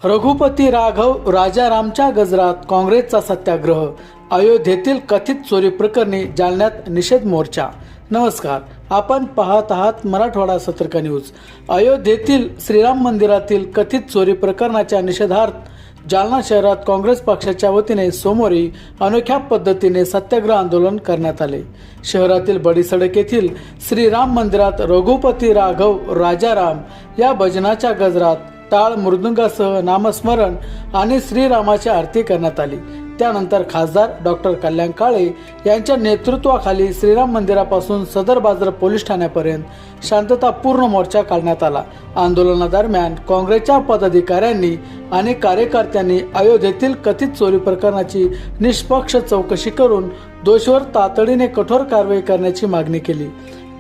रघुपती राघव राजारामच्या गजरात काँग्रेसचा सत्याग्रह, अयोध्येतील कथित चोरी प्रकरणी जालन्यात निषेध मोर्चा। नमस्कार, आपण पाहत आहात मराठवाडा सतर्क न्यूज। अयोध्येतील श्रीराम मंदिरातील कथित चोरी प्रकरणाच्या निषेधार्थ जालना शहरात काँग्रेस पक्षाच्या वतीने सोमवारी अनोख्या पद्धतीने सत्याग्रह आंदोलन करण्यात आले। शहरातील बडी सडक येथील श्रीराम मंदिरात रघुपती राघव राजाराम या भजनाच्या गजरात टाळ मृदुंगासह नामस्मरण आणि श्रीरामाची आरती करण्यात आली। त्यानंतर खासदार डॉक्टर कल्याण काळे यांच्या नेतृत्वाखाली श्रीराम मंदिरापासून सदर बाजार पोलीस ठाण्यापर्यंत शांततापूर्ण मोर्चा काढण्यात आला। आंदोलनादरम्यान काँग्रेसच्या पदाधिकाऱ्यांनी आणि कार्यकर्त्यांनी अयोध्येतील कथित चोरी प्रकरणाची निष्पक्ष चौकशी करून दोषींवर तातडीने कठोर कारवाई करण्याची मागणी केली।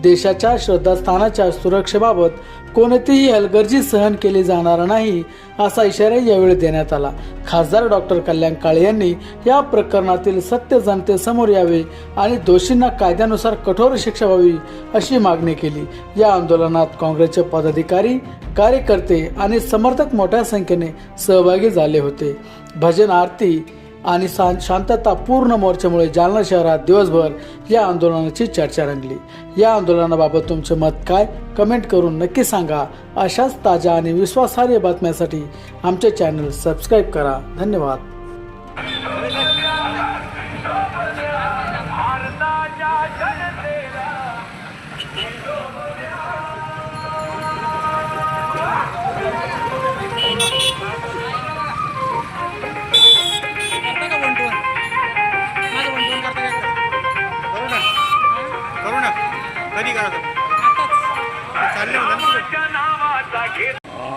देशाच्या श्रद्धास्थानाच्या सुरक्षेबाबत कोणतीही हलगर्जी सहन केली जाणार नाही असा इशारा यावेळी देण्यात आला। खासदार डॉक्टर कल्याण काळे यांनी या प्रकरणातील सत्य जनतेसमोर यावे आणि दोषींना कायद्यानुसार कठोर शिक्षा व्हावी अशी मागणी केली। या आंदोलनात काँग्रेसचे पदाधिकारी, कार्यकर्ते आणि समर्थक मोठ्या संख्येने सहभागी झाले होते। भजन, आरती आणि शांततापूर्ण मोर्चामुळे जालना शहरात दिवसभर या आंदोलनाची चर्चा रंगली। या आंदोलनाबाबत तुमचे मत काय, कमेंट करून नक्की सांगा। अशाच ताज्या आणि विश्वासार्ह बातम्यांसाठी आमचे चॅनल सबस्क्राईब करा। धन्यवाद।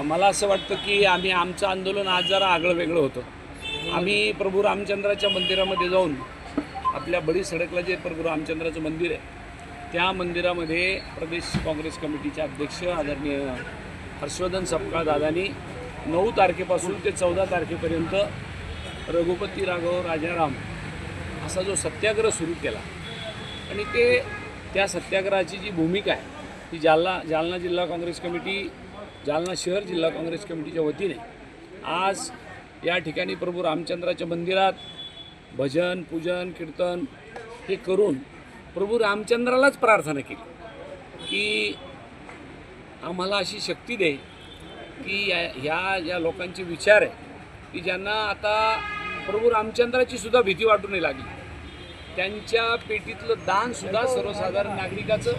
मला असं वाटतं की आमचं आंदोलन आज जरा आगळं वेगळं होतं। आम्ही प्रभू रामचंद्राच्या मंदिरामध्ये जाऊन आपल्या बडी सडकला जे प्रभू रामचंद्राचं मंदिर आहे त्या मंदिरामध्ये प्रदेश काँग्रेस कमिटीचे अध्यक्ष आदरणीय हर्षवर्धन सपकाळ दादांनी 9 तारखेपासून ते 14 तारखेपर्यंत रघुपती राघव राजाराम असा जो सत्याग्रह सुरू केला आणि त्या सत्याग्रहाची जी भूमिका आहे ती जालना जिल्हा काँग्रेस कमिटी, जालना शहर जिल्हा काँग्रेस कमिटीच्या वतीने आज या ठिकाणी प्रभू रामचंद्राच्या मंदिरात भजन, पूजन, कीर्तन हे करून प्रभू रामचंद्रालाच प्रार्थना केली की आम्हाला अशी शक्ती दे की ह्या लोकांचे विचार आहे की ज्यांना आता प्रभू रामचंद्राची सुद्धा भीती वाटू नाही लागली, त्यांच्या पेटीतलं दानसुद्धा सर्वसाधारण नागरिकाचं,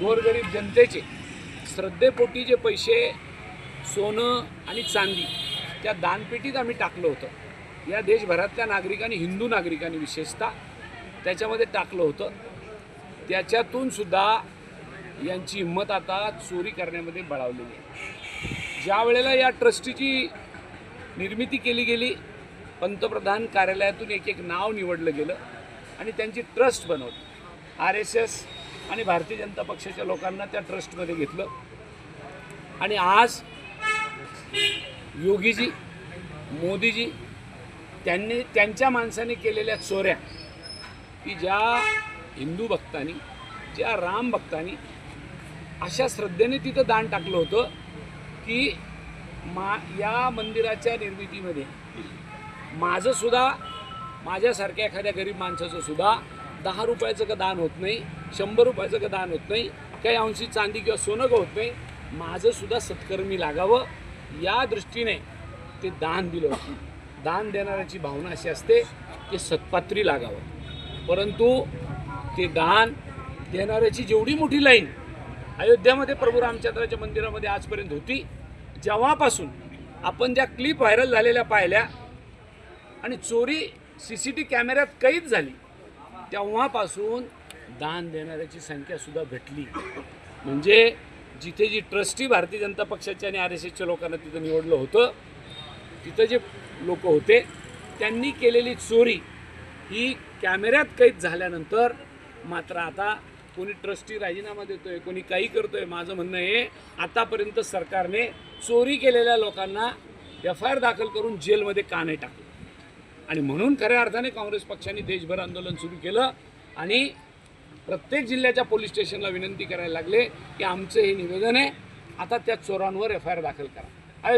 गोरगरीब जनतेचे श्रद्धेपोटी जे पैसे, सोनं आणि चांदी त्या दानपेटीत आम्ही टाकलं होतं। या देशभरातल्या नागरिकांनी, हिंदू नागरिकांनी विशेषतः त्याच्यामध्ये टाकलं होतं। त्याच्यातून सुद्धा यांची हिंमत आता चोरी करण्यामध्ये बळावलेली आहे। ज्या वेळेला या ट्रस्टीची निर्मिती केली गेली, पंतप्रधान कार्यालयातून एक नाव निवडलं गेलं आणि त्यांची ट्रस्ट बनवली। RSS आणि भारतीय जनता पक्षाच्या लोकांना त्या ट्रस्टमध्ये घेतलं आणि आज योगीजी, मोदीजी त्यांनी त्यांच्या माणसाने केलेल्या चोऱ्या की ज्या हिंदू भक्तांनी, ज्या राम भक्तांनी अशा श्रद्धेने तिथं दान टाकलं होतं की या मंदिराच्या निर्मितीमध्ये माझंसुद्धा, माझ्यासारख्या एखाद्या गरीब माणसाचं सुद्धा 10 रुपयाचं का दान होत नाही, 100 रुपयाचं का दान होत नाही, काही अंशी चांदी किंवा सोनं का होत नाही, माझंसुद्धा सत्कर्मी लागावं या दृष्टीने ते दान दिलं होतं। दान देणाऱ्याची भावना अशी असते की सत्पात्री लागावं, परंतु ते दान देणाऱ्याची जेवढी मोठी लाईन अयोध्यामध्ये प्रभू रामचंद्राच्या मंदिरामध्ये आजपर्यंत होती, जेव्हापासून आपण ज्या क्लिप व्हायरल झालेल्या पाहिल्या आणि चोरी CCTV कॅमेऱ्यात कैद झाली, तेव्हापासून दान देणाऱ्याची संख्यासुद्धा घटली। म्हणजे जिथे जी ट्रस्टी भारतीय जनता पक्षाच्या आणि RSSच्या लोकांना तिथं निवडलं होतं, तिथं जे लोक होते त्यांनी केलेली चोरी ही कॅमेऱ्यात कैद झाल्यानंतर मात्र आता कोणी ट्रस्टी राजीनामा देतोय, कोणी काही करतोय। माझं म्हणणं आहे आतापर्यंत सरकारने चोरी केलेल्या लोकांना FIR दाखल करून जेलमध्ये का नाही टाकलं आणि म्हणून खऱ्या अर्थाने काँग्रेस पक्षाने देशभर आंदोलन सुरू केलं आणि प्रत्येक जिल्ह्याच्या पोलीस स्टेशनला विनंती करायला लागले की आमचं हे निवेदन आहे, आता त्या चोरांवर FIR दाखल करा।